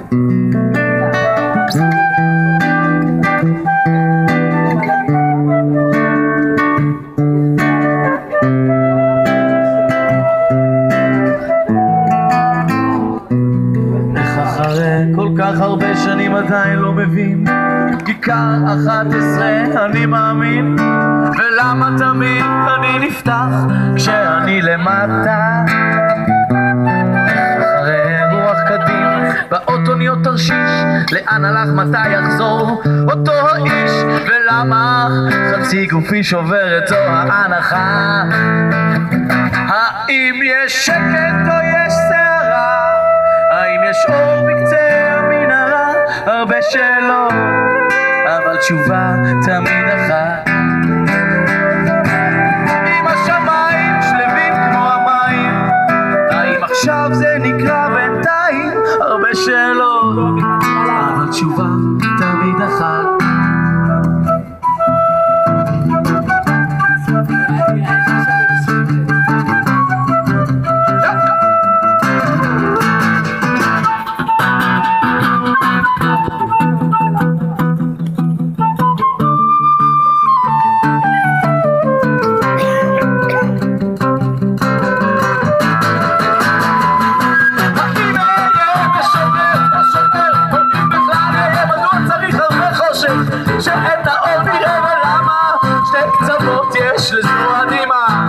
כל כך הרבה שנים עדיין לא מבין כיכר 11 אני מאמין ולמה תמיד אני נפתח כשאני למטה אחרי רוח קדים באוטוניות תרשיש לאן הלך מתי יחזור אותו האיש ולמה חצי גופי שובר את זו ההנחה האם יש שקט או יש שערה האם יש אור בקצה המנהרה הרבה שאלות אבל תשובה תמיד אחת אם השמיים שלבים כמו המים האם עכשיו זה נקרא בינתיים הרבה שאלות אבל תשובה תמיד אחת שאת האור נראה ולמה שתי קצוות יש לזו הדמעה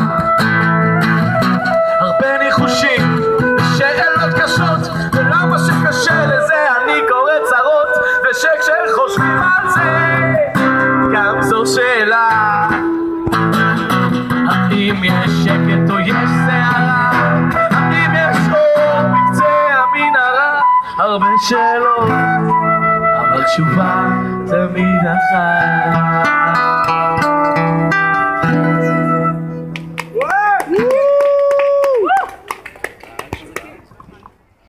הרבה ניחושים ושאלות קשות ולמה שקשה לזה אני קורא צרות ושכשחושבים על זה גם זו שאלה האם יש שקט או יש שערה האם יש אור בקצה המנהרה הרבה שאלות אבל תשובה תמיד אחת